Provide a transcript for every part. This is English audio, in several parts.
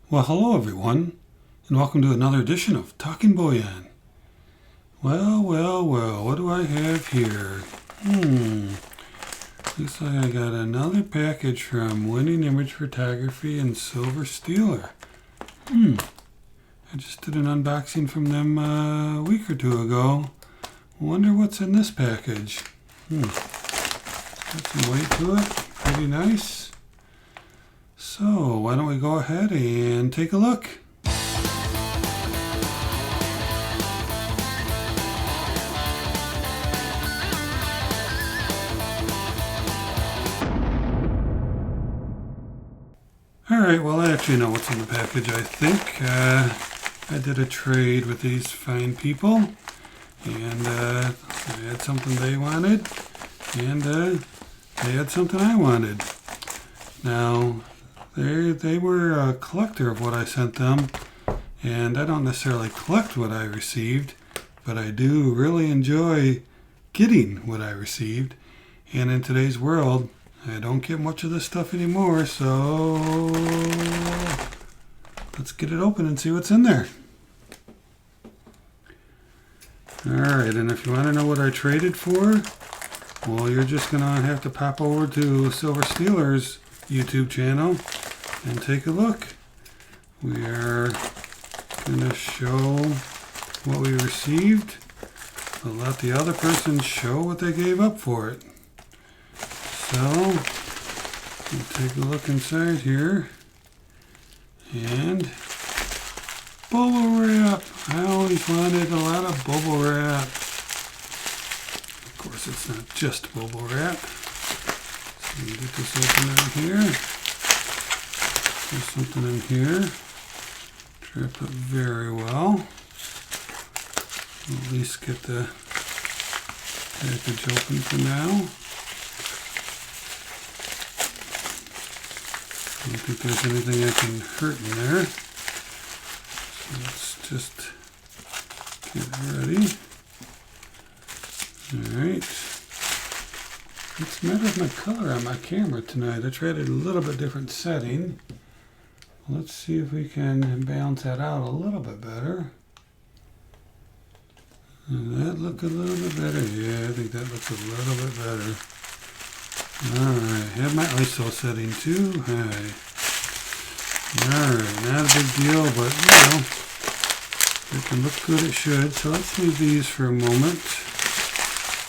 Well, hello everyone, and welcome to another edition of Talking Bullion. Well, what do I have here? Looks like I got another package from Winning Image Photography and Silver Stealer. I just did an unboxing from them a week or two ago. Wonder what's in this package. Got some weight to it, pretty nice. So, why don't we go ahead and take a look. Alright, well I actually know what's in the package, I think. I did a trade with these fine people, and I had something they wanted, and they had something I wanted. Now, they were a collector of what I sent them, and I don't necessarily collect what I received, but I do really enjoy getting what I received. And in today's world, I don't get much of this stuff anymore, so let's get it open and see what's in there. Alright, and if you want to know what I traded for, well, you're just going to have to pop over to Silver Stealer's YouTube channel and take a look. We are going to show what we received, but let the other person show what they gave up for it. So, we'll take a look inside here, and bubble wrap. I always wanted a lot of bubble wrap. Of course, it's not just bubble wrap. So we get this open out here. There's something in here. Wrapped up very well. At least get the package open for now. I don't think there's anything that can hurt in there. So let's just get ready. Alright. What's the matter with my color on my camera tonight? I tried a little bit different setting. Let's see if we can balance that out a little bit better. Does that look a little bit better? Yeah, I think that looks a little bit better. Alright, have my ISO setting too high. Alright, not a big deal, but if it can look good, it should. So let's leave these for a moment.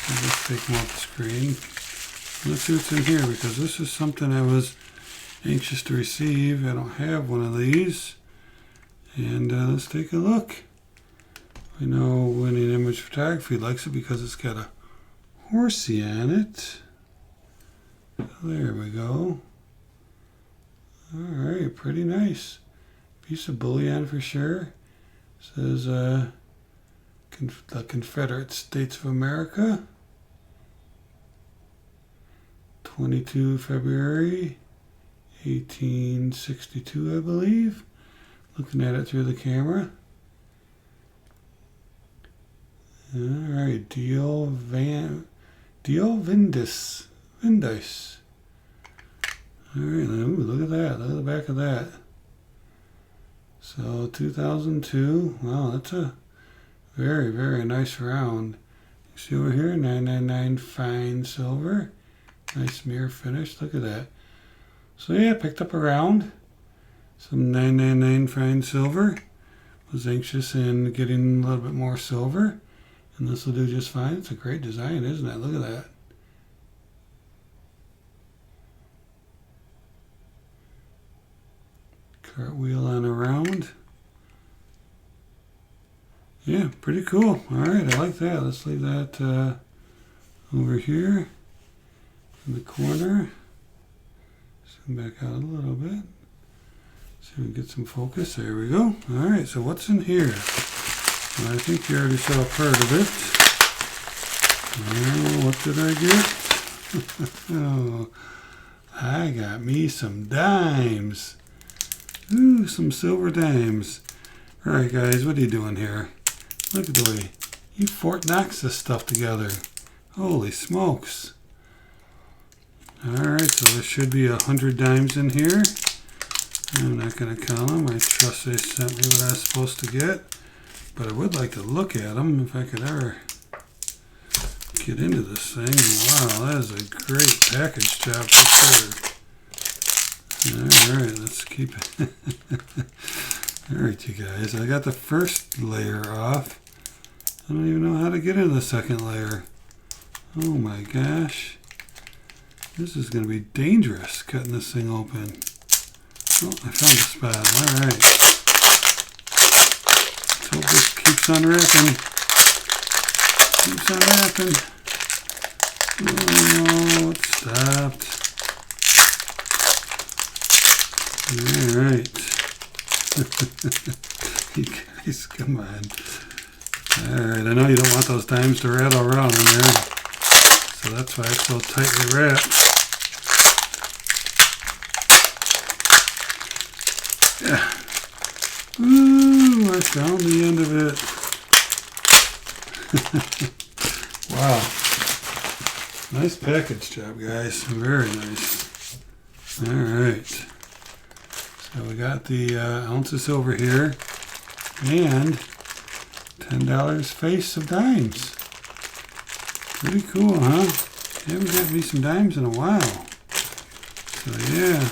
I'll just take them off the screen. Let's see what's in here, because this is something I was anxious to receive. I don't have one of these. And let's take a look. I know Winning Image Photography likes it because it's got a horsey on it. There we go. Alright, pretty nice. Piece of bullion for sure. Says the Confederate States of America. 22 February 1862, I believe. Looking at it through the camera. Alright, Dio Vindis. Alright, look at that. Look at the back of that. So, 2002. Wow, that's a very, very nice round. You see over here, 999 fine silver. Nice mirror finish. Look at that. So, yeah, picked up a round. Some 999 fine silver. Was anxious in getting a little bit more silver. And this will do just fine. It's a great design, isn't it? Look at that. Cartwheel on a round. Yeah, pretty cool. Alright, I like that. Let's leave that over here in the corner. Zoom back out a little bit. So we can get some focus. There we go. Alright, so what's in here? Well, I think you already saw part of it. Oh, what did I get? Oh, I got me some dimes. Ooh, some silver dimes. Alright guys, what are you doing here? Look at the way you Fort Knox this stuff together. Holy smokes. Alright, so there should be 100 dimes in here. I'm not going to count them. I trust they sent me what I was supposed to get. But I would like to look at them if I could ever get into this thing. Wow, that is a great package job for sure. Alright, let's keep it. Alright, you guys. I got the first layer off. I don't even know how to get into the second layer. Oh my gosh. This is going to be dangerous cutting this thing open. Oh, I found the spot. Alright. Let's hope this keeps unwrapping. Keeps unwrapping. Oh, it stopped. Alright. You guys, come on. Alright, I know you don't want those dimes to rattle around in there. So that's why it's so tightly wrapped. Yeah. Ooh, I found the end of it. Wow. Nice package job, guys. Very nice. Alright. So we got the ounce of silver here. And $10 face of dimes. Pretty cool, huh? Haven't got me some dimes in a while. So yeah.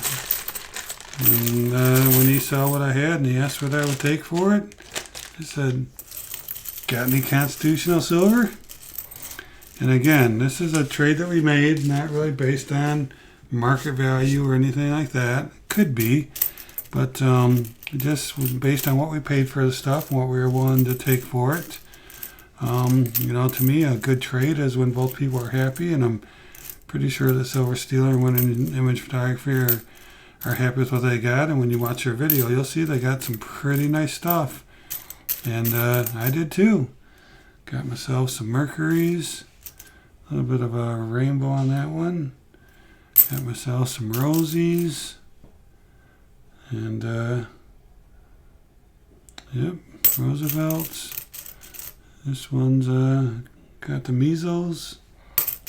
And when he saw what I had and he asked what I would take for it, I said, got any constitutional silver? And again, this is a trade that we made, not really based on market value or anything like that. Could be, but just was based on what we paid for the stuff and what we were willing to take for it. You know, to me, a good trade is when both people are happy, and I'm pretty sure that Silver Stealer and Winning Image Photography are happy with what they got. And when you watch their video, you'll see they got some pretty nice stuff. And I did too. Got myself some Mercuries, a little bit of a rainbow on that one. Got myself some Rosies. And, yep, Roosevelt's. This one's got the measles.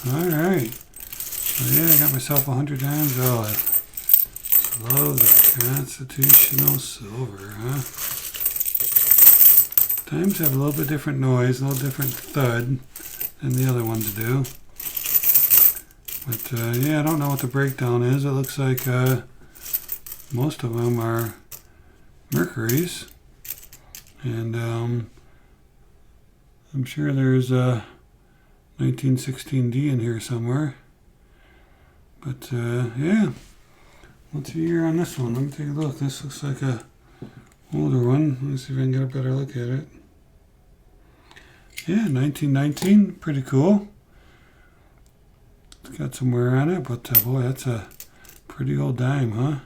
Alright. So yeah, I got myself 100 dimes. Oh, I love the constitutional silver, huh? Dimes have a little bit different noise, a little different thud than the other ones do. But yeah, I don't know what the breakdown is. It looks like most of them are Mercuries. And I'm sure there's a 1916D in here somewhere. But yeah, what's the year on this one? Let me take a look. This looks like a older one. Let me see if I can get a better look at it. Yeah, 1919. Pretty cool. It's got some wear on it, but boy, that's a pretty old dime, huh?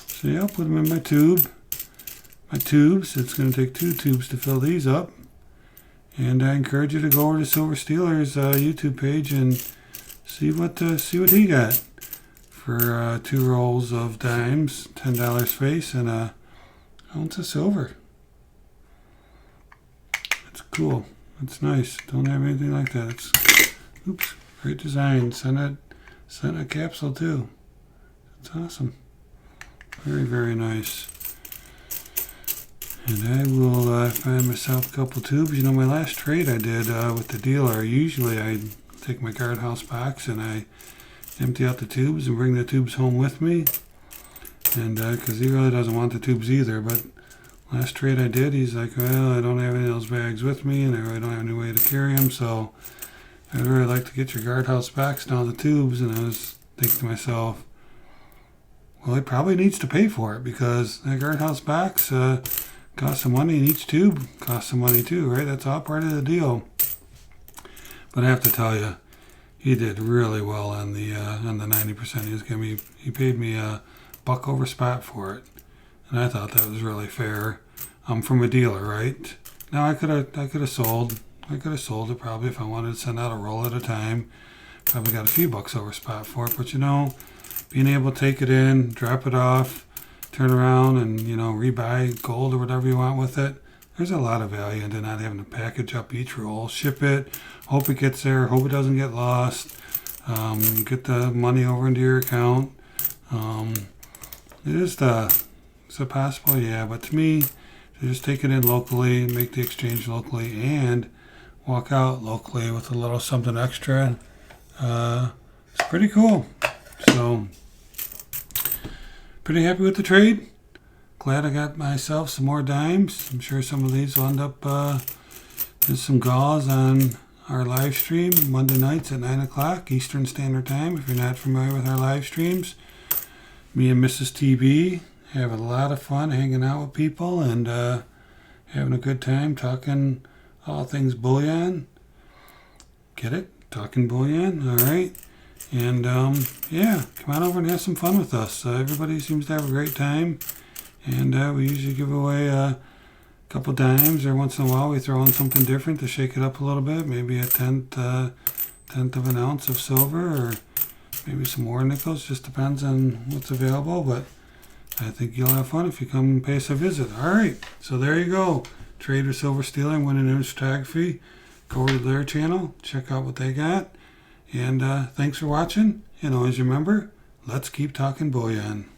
So yeah, I'll put them in my tube. My tubes. It's going to take 2 tubes to fill these up. And I encourage you to go over to Silver Stealer's YouTube page and see what he got for 2 rolls of dimes, $10 face, and an ounce of silver. That's cool. That's nice. Don't have anything like that. It's, oops, great design. Sent a capsule too. That's awesome. Very, very nice. And I will find myself a couple tubes. You know, my last trade I did with the dealer, usually I take my guardhouse box and I empty out the tubes and bring the tubes home with me. And because he really doesn't want the tubes either. But last trade I did, he's like, well, I don't have any of those bags with me and I really don't have any way to carry them. So I'd really like to get your guardhouse box down the tubes. And I was thinking to myself, well, he probably needs to pay for it because that guardhouse box costs some money, and each tube costs some money too, right? That's all part of the deal. But I have to tell you, he did really well on the 90%. He was giving me, he paid me a $1 over spot for it, and I thought that was really fair. From a dealer, right? Now I could have sold it probably if I wanted to send out a roll at a time. Probably got a few bucks over spot for it, but you know, being able to take it in, drop it off, turn around and, you know, rebuy gold or whatever you want with it. There's a lot of value into not having to package up each roll, ship it, hope it gets there, hope it doesn't get lost, get the money over into your account. Is it possible? Yeah, but to me, to just take it in locally, make the exchange locally, and walk out locally with a little something extra, it's pretty cool. So, pretty happy with the trade. Glad I got myself some more dimes. I'm sure some of these will end up in some gauze on our live stream Monday nights at 9 o'clock Eastern Standard Time. If you're not familiar with our live streams, me and Mrs. TB have a lot of fun hanging out with people and having a good time talking all things bullion. Get it? Talking bullion? All right. And yeah, come on over and have some fun with us. Everybody seems to have a great time. And we usually give away a couple dimes, or once in a while we throw in something different to shake it up a little bit. Maybe a tenth of an ounce of silver, or maybe some more nickels. Just depends on what's available. But I think you'll have fun if you come and pay us a visit. All right, so there you go. Trade with Silver Stealer and win an image photography. Go over to their channel, check out what they got. And thanks for watching. And always remember, let's keep talking bullion.